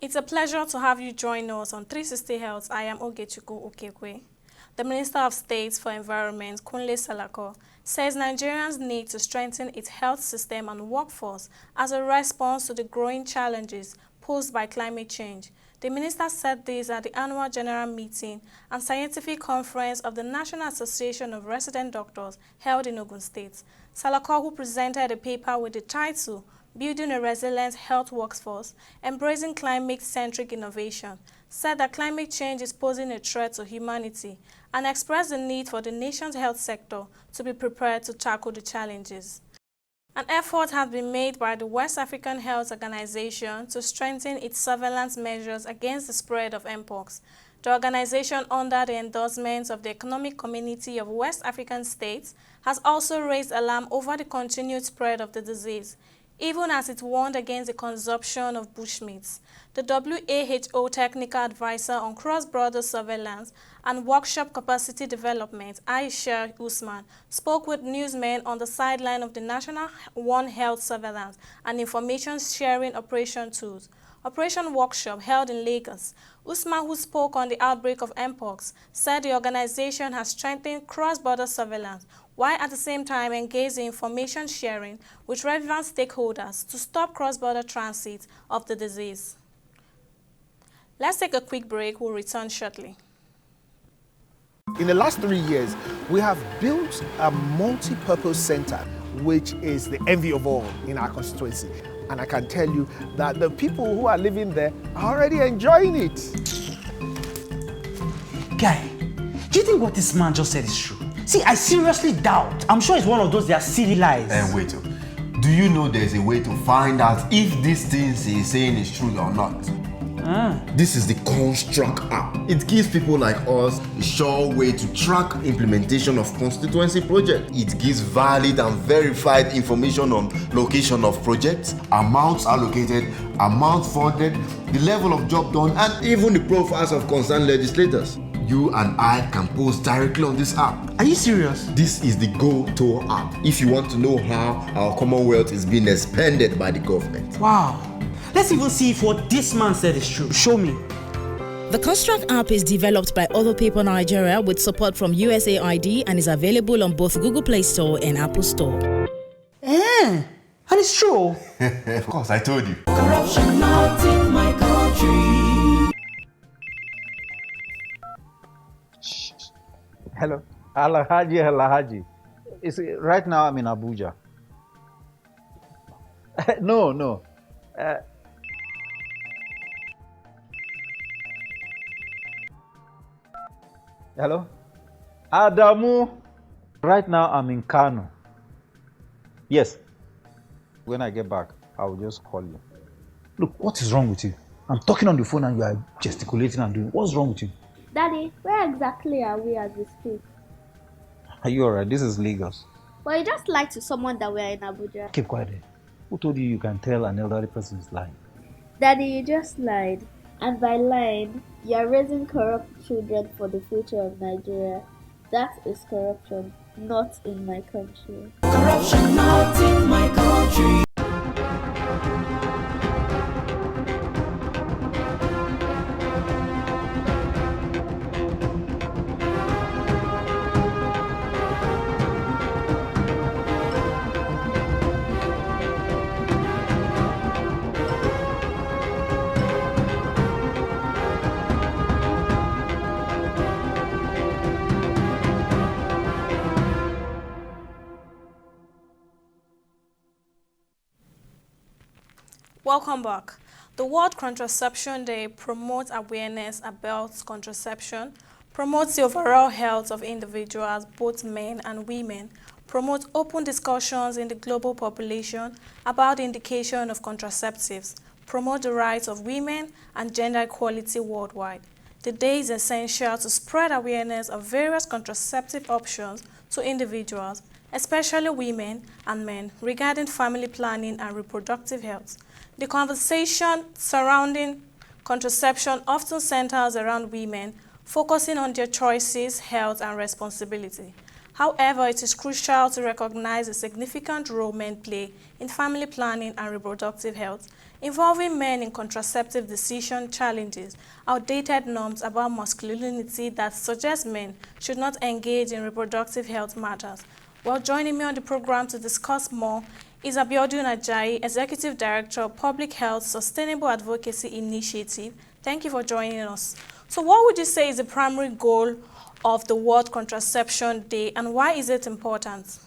It's a pleasure to have you join us on 360 Health. I am Ogechukwu Okekwe. The Minister of State for Environment, Kunle Salako, says Nigerians need to strengthen its health system and workforce as a response to the growing challenges posed by climate change. The minister said this at the annual general meeting and scientific conference of the National Association of Resident Doctors held in Ogun State. Salako, who presented a paper with the title Building a Resilient Health Workforce, Embracing Climate-Centric Innovation, said that climate change is posing a threat to humanity and expressed the need for the nation's health sector to be prepared to tackle the challenges. An effort has been made by the West African Health Organization to strengthen its surveillance measures against the spread of mpox. The organization, under the endorsement of the Economic Community of West African States, has also raised alarm over the continued spread of the disease, even as it warned against the consumption of bushmeats. The WHO Technical Advisor on Cross-Border Surveillance and Workshop Capacity Development, Aisha Usman, spoke with newsmen on the sideline of the National One Health Surveillance and Information Sharing Operation Tools Operation Workshop held in Lagos. Usman, who spoke on the outbreak of mpox, said the organization has strengthened cross-border surveillance while at the same time engaged in information sharing with relevant stakeholders to stop cross-border transit of the disease. Let's take a quick break. We'll return shortly. In the last 3 years, we have built a multi-purpose center, which is the envy of all in our constituency. And I can tell you that the people who are living there are already enjoying it. Guy, do you think what this man just said is true? See, I seriously doubt. I'm sure it's one of those their silly lies. And wait, do you know there's a way to find out if these things he's saying is true or not? This is the Construct app. It gives people like us a sure way to track implementation of constituency projects. It gives valid and verified information on location of projects, amounts allocated, amount funded, the level of job done, and even the profiles of concerned legislators. You and I can post directly on this app. Are you serious? This is the go-to app if you want to know how our Commonwealth is being expanded by the government. Wow. Let's even see if what this man said is true. Show me. The Construct app is developed by Other People Nigeria with support from USAID and is available on both Google Play Store and Apple Store. And it's true. Of course, I told you. Corruption not in my country. Hello. Alahaji. Right now I'm in Abuja. No. Hello? Adamu. Right now I'm in Kano. Yes. When I get back, I will just call you. Look, what is wrong with you? I'm talking on the phone and you are gesticulating and doing. What's wrong with you? Daddy, where exactly are we as we speak? Are you alright? This is Lagos. Well, you just lied to someone that we're in Abuja. Keep quiet. Who told you can tell an elderly person is lying? Daddy, you just lied. And by lying, you are raising corrupt children for the future of Nigeria. That is corruption, not in my country. Corruption not in my country. Welcome back. The World Contraception Day promotes awareness about contraception, promotes the overall health of individuals, both men and women, promotes open discussions in the global population about the indication of contraceptives, promote the rights of women, and gender equality worldwide. The day is essential to spread awareness of various contraceptive options to individuals, especially women and men, regarding family planning and reproductive health. The conversation surrounding contraception often centers around women, focusing on their choices, health, and responsibility. However, it is crucial to recognize the significant role men play in family planning and reproductive health. Involving men in contraceptive decision challenges outdated norms about masculinity that suggest men should not engage in reproductive health matters. Well, joining me on the program to discuss more is Abiodun Ajayi, Executive Director of Public Health Sustainable Advocacy Initiative. Thank you for joining us. So what would you say is the primary goal of the World Contraception Day, and why is it important?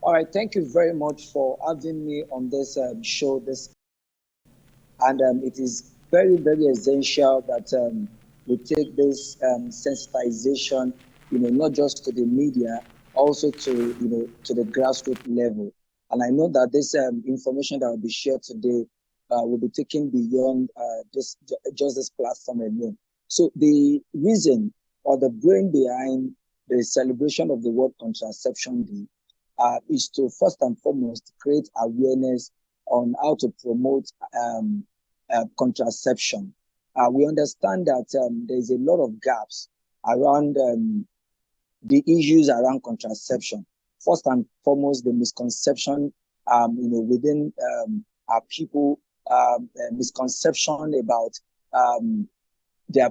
All right, thank you very much for having me on this show. It is very, very essential that we take this sensitization, not just to the media, also to the grassroots level. And I know that this information that will be shared today will be taken beyond just this platform alone. So the reason or the brain behind the celebration of the World Contraception Day is to first and foremost create awareness on how to promote contraception. We understand that there's a lot of gaps around the issues around contraception. First and foremost, the misconception, within our people, misconception about their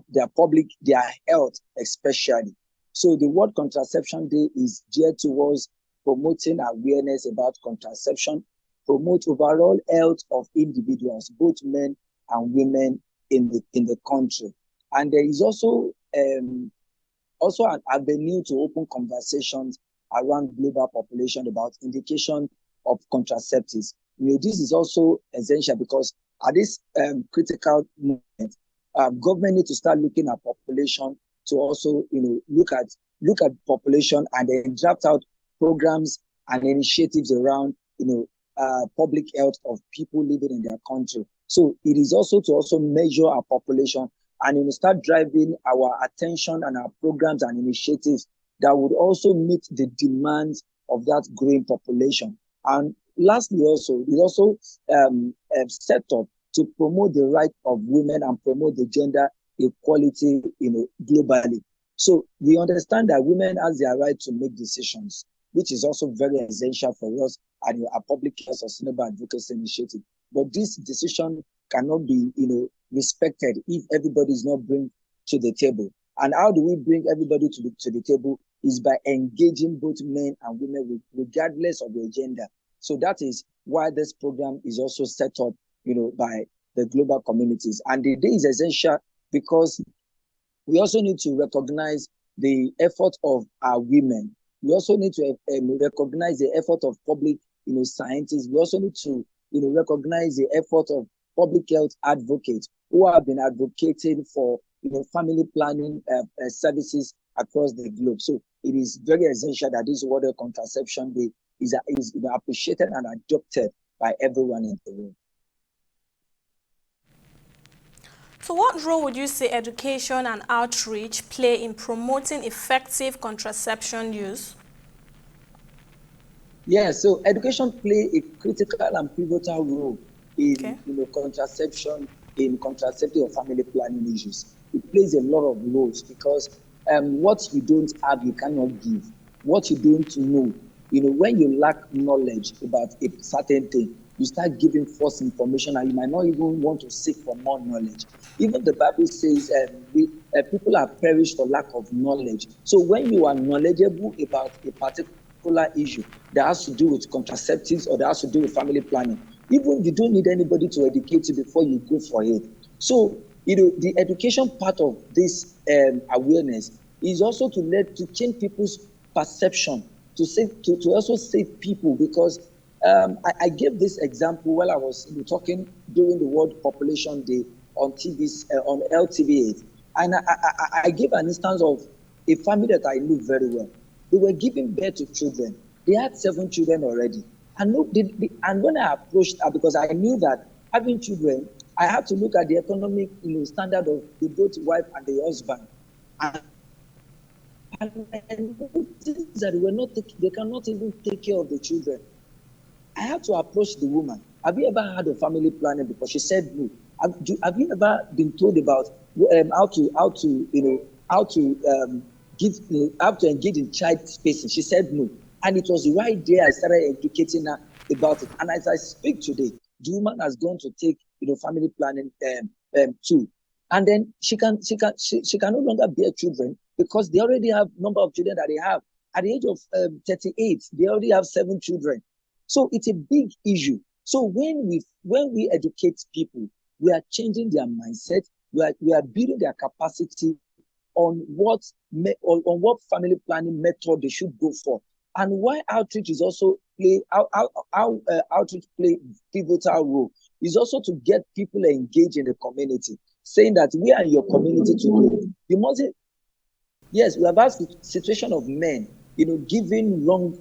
health, especially. So the World Contraception Day is geared towards promoting awareness about contraception, promote overall health of individuals, both men and women in the country. And there is also an avenue to open conversations around global population about indication of contraceptives. This is also essential because at this critical moment, government need to start looking at population to also, look at population and then draft out programs and initiatives around, public health of people living in their country. So it is also to also measure our population and start driving our attention and our programs and initiatives that would also meet the demands of that growing population. And lastly, also, it also set up to promote the right of women and promote the gender equality, globally. So we understand that women has their right to make decisions, which is also very essential for us at our Public Health Sustainable Advocacy Initiative. But this decision cannot be, respected if everybody is not bring to the table. And how do we bring everybody to the table is by engaging both men and women regardless of their gender. So that is why this program is also set up, by the global communities. And the day is essential because we also need to recognize the effort of our women. We also need to recognize the effort of public, scientists. We also need to, recognize the effort of public health advocates who have been advocating for, family planning services across the globe. So it is very essential that this World Contraception Day is appreciated and adopted by everyone in the world. So what role would you say education and outreach play in promoting effective contraception use? Yeah, so education play a critical and pivotal role in contraception, in contraceptive or family planning issues. It plays a lot of roles because what you don't have, you cannot give. What you don't know, when you lack knowledge about a certain thing, you start giving false information and you might not even want to seek for more knowledge. Even the Bible says people are perished for lack of knowledge. So when you are knowledgeable about a particular issue that has to do with contraceptives or that has to do with family planning, even you don't need anybody to educate you before you go for it. So, the education part of this awareness is also to change people's perception, to also save people because I gave this example while I was talking during the World Population Day on TV, on LTV8. And I gave an instance of a family that I knew very well. They were giving birth to children. They had 7 children already. And when I approached her, because I knew that having children, I have to look at the economic, standard of the both wife and the husband. And I noticed that they cannot even take care of the children. I had to approach the woman. Have you ever had a family planning? Because she said no. Have you ever been told about how to engage in child spacing? She said no. And it was right there I started educating her about it. And as I speak today, the woman has gone to take family planning too. And then she can no longer bear children because they already have number of children that they have. At the age of 38, they already have 7 children. So it's a big issue. So when we educate people, we are changing their mindset. We are building their capacity on what family planning method they should go for, and why outreach is also outreach play pivotal role is also to get people engaged in the community, saying that we are in your community today. You must, yes, we have had situation of men, giving wrong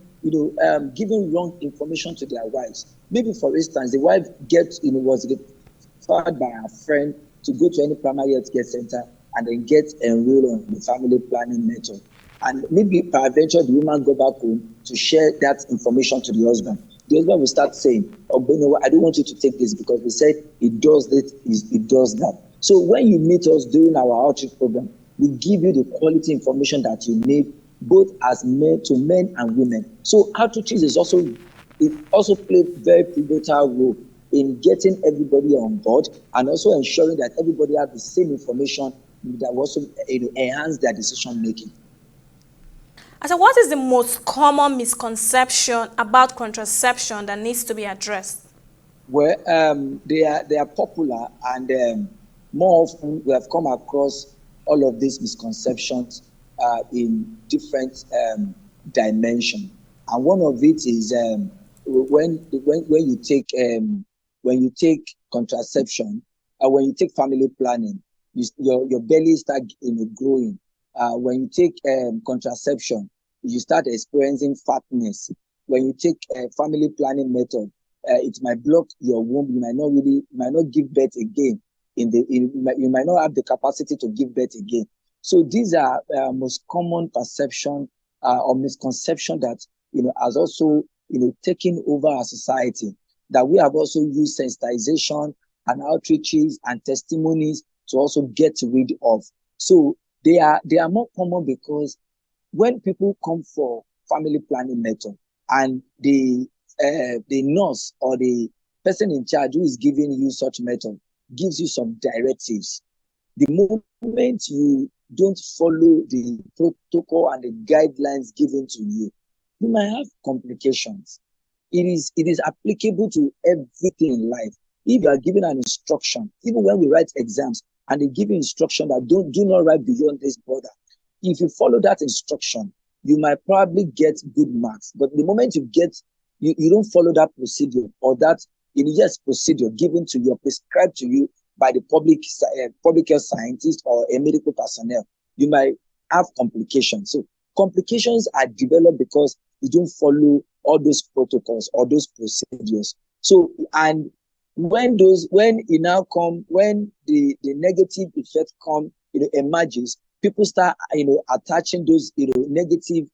information to their wives. Maybe, for instance, the wife was referred by her friend to go to any primary health care center and then get enrolled on the family planning method. And maybe peradventure the woman go back home to share that information to the husband. The husband will start saying, "Oh, but no, I don't want you to take this because we said it does this, it does that." So when you meet us during our outreach program, we give you the quality information that you need, both as men and women. So outreach is also play a very pivotal role in getting everybody on board and also ensuring that everybody has the same information that will also enhance their decision making. So what is the most common misconception about contraception that needs to be addressed? Well, they are popular, and more often we have come across all of these misconceptions in different dimensions. And one of it is when you take contraception, when you take family planning, your belly start growing. When you take contraception, you start experiencing fatness. When you take family planning method, it might block your womb. You might not give birth again. You might not have the capacity to give birth again. So these are most common perception or misconception that has also taken over our society. That we have also used sensitization and outreaches and testimonies to also get rid of. So they are more common because when people come for family planning method and the nurse or the person in charge who is giving you such method gives you some directives, the moment you don't follow the protocol and the guidelines given to you, you might have complications. It is applicable to everything in life. If you are given an instruction, even when we write exams and they give you instruction that do not write beyond this border, if you follow that instruction, you might probably get good marks. But the moment you don't follow that procedure or that procedure given to you, prescribed to you by the public health scientist or a medical personnel, you might have complications. So complications are developed because you don't follow all those protocols or those procedures. So, and when the negative effect emerges, people start attaching those negative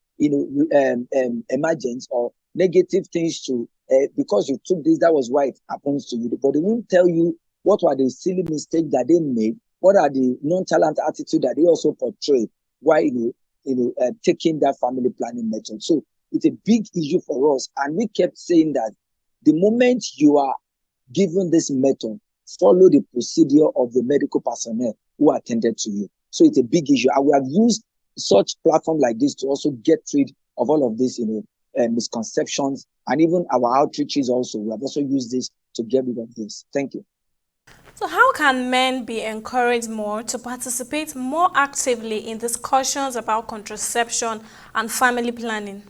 emergence or negative things to because you took this, that was why it happens to you. But they won't tell you what were the silly mistakes that they made, what are the nonchalant attitude that they also portray while taking that family planning method. So it's a big issue for us, and we kept saying that the moment you are given this method, follow the procedure of the medical personnel who attended to you. So it's a big issue, and we have used such platform like this to also get rid of all of these misconceptions, and even our outreaches also. We have also used this to get rid of this. Thank you. So how can men be encouraged more to participate more actively in discussions about contraception and family planning?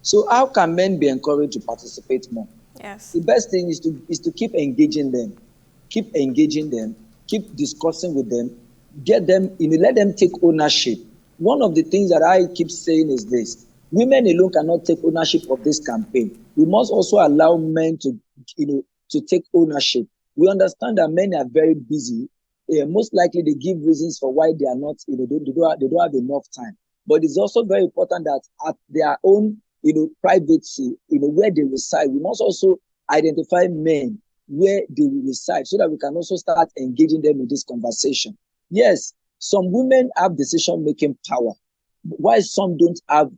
So how can men be encouraged to participate more? Yes. The best thing is to keep engaging them, keep discussing with them, get them, let them take ownership one of the things that I keep saying is this: women alone cannot take ownership of this campaign. We must also allow men to, to take ownership. We understand that men are very busy. Most likely, they give reasons for why they are not, they don't have enough time. But it's also very important that at their own, privacy, where they reside, we must also identify men where they will reside so that we can also start engaging them in this conversation. Yes, some women have decision-making power, while some don't have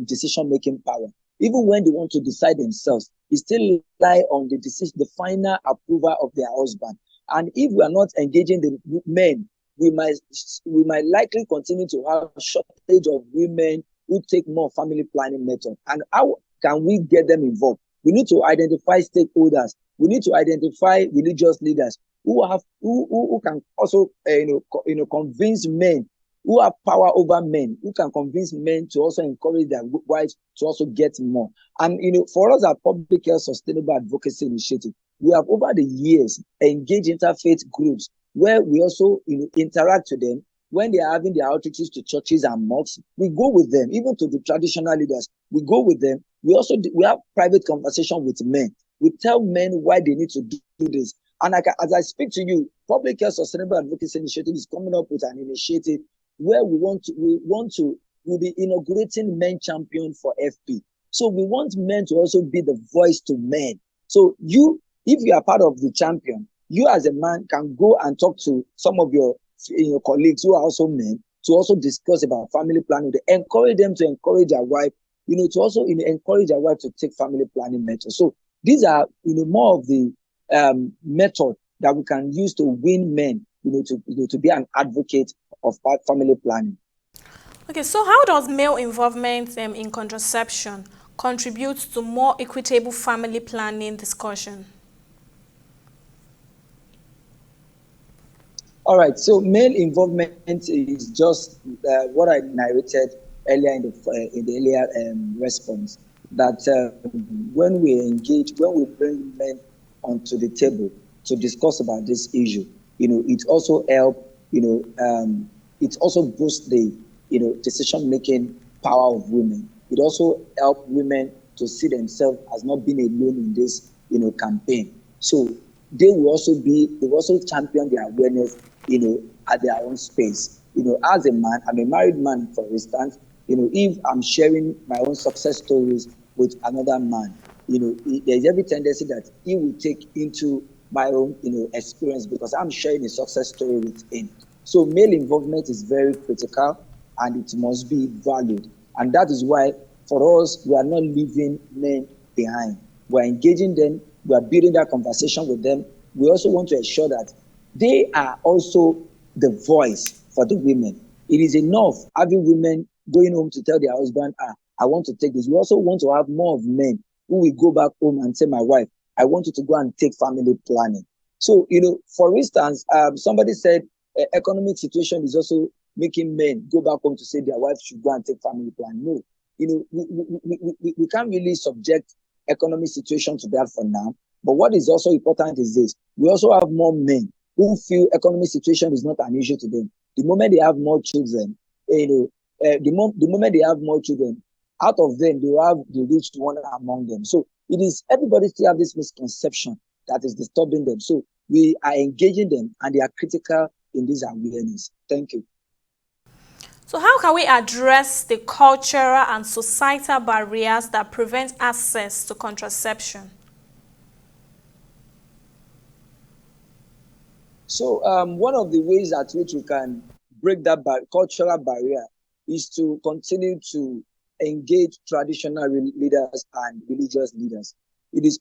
decision-making power. Even when they want to decide themselves, they still rely on the decision, the final approval of their husband. And if we are not engaging the men, we might likely continue to have a shortage of women who take more family planning method. And how can we get them involved? We need to identify stakeholders. We need to identify religious leaders who can also convince men, who have power over men, who can convince men to also encourage their wives to also get more. And for us at Public Health Sustainable Advocacy Initiative, we have over the years engaged interfaith groups where we also interact with them. When they are having their outreaches to churches and mosques, we go with them. Even to the traditional leaders, we go with them. We have private conversation with men. We tell men why they need to do this. And as I speak to you, Public Health Sustainable Advocacy Initiative is coming up with an initiative where we'll be inaugurating men champion for FP. So we want men to also be the voice to men. So if you are part of the champion, you as a man can go and talk to some of your colleagues who are also men to also discuss about family planning. They encourage them to encourage their wife, to also encourage their wife to take family planning methods. So these are more of the method that we can use to win men, to be an advocate of family planning. Okay, so how does male involvement in contraception contribute to more equitable family planning discussion? All right, so male involvement is just what I narrated earlier in the earlier response. That when we bring men onto the table to discuss about this issue, it also helps. It also boosts the decision-making power of women. It also helps women to see themselves as not being alone in this campaign. So they will also champion their awareness at their own space. As a man, I'm a married man, for instance. If I'm sharing my own success stories with another man, there's every tendency that he will take into my own experience because I'm sharing a success story with him. So male involvement is very critical and it must be valued. And that is why for us, we are not leaving men behind. We're engaging them, we are building that conversation with them. We also want to ensure that they are also the voice for the women. It is enough having women going home to tell their husband, I want to take this. We also want to have more of men who will go back home and say, my wife, I want you to go and take family planning. So, for instance, somebody said economic situation is also making men go back home to say their wife should go and take family planning. No, we can't really subject economic situation to that for now. But what is also important is this: we also have more men who feel economic situation is not an issue to them. The moment they have more children, the moment they have more children, out of them, they will have the rich one among them. So it is everybody still have this misconception that is disturbing them. So we are engaging them and they are critical in this awareness. Thank you. So how can we address the cultural and societal barriers that prevent access to contraception? So one of the ways at which we can break that cultural barrier is to continue to engage traditional leaders and religious leaders. It is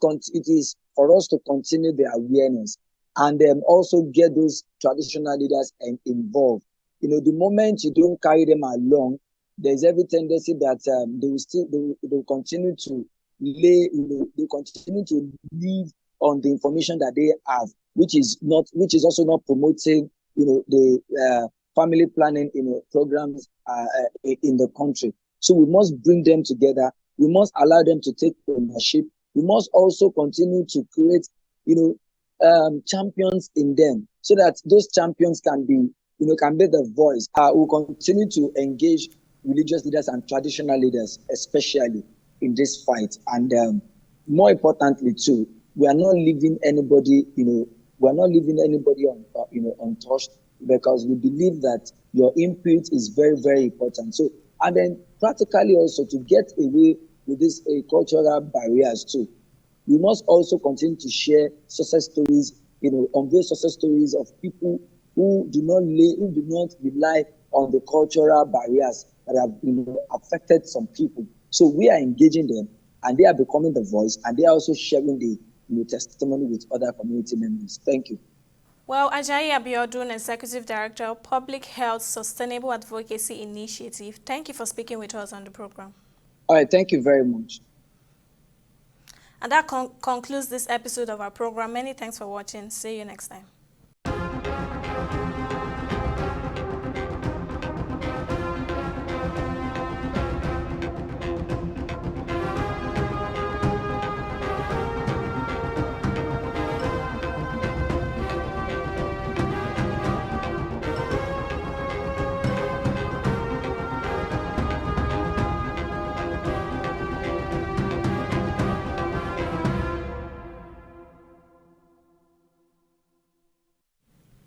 for us to continue the awareness and then also get those traditional leaders involved. The moment you don't carry them along, there's every tendency that they will continue to live on the information that they have, which is also not promoting the family planning programs in the country. So we must bring them together. We must allow them to take ownership. We must also continue to create champions in them so that those champions can be can be the voice. We'll continue to engage religious leaders and traditional leaders, especially in this fight. And more importantly, too, we are not leaving anybody, untouched, because we believe that your input is very, very important. So, and then practically also to get away with these cultural barriers too, we must also continue to share success stories, unveil success stories of people who do not rely on the cultural barriers that have affected some people. So we are engaging them, and they are becoming the voice, and they are also sharing the testimony with other community members. Thank you. Well, Ajayi Abiodun, Executive Director of Public Health Sustainable Advocacy Initiative, thank you for speaking with us on the program. All right, thank you very much. And that concludes this episode of our program. Many thanks for watching. See you next time.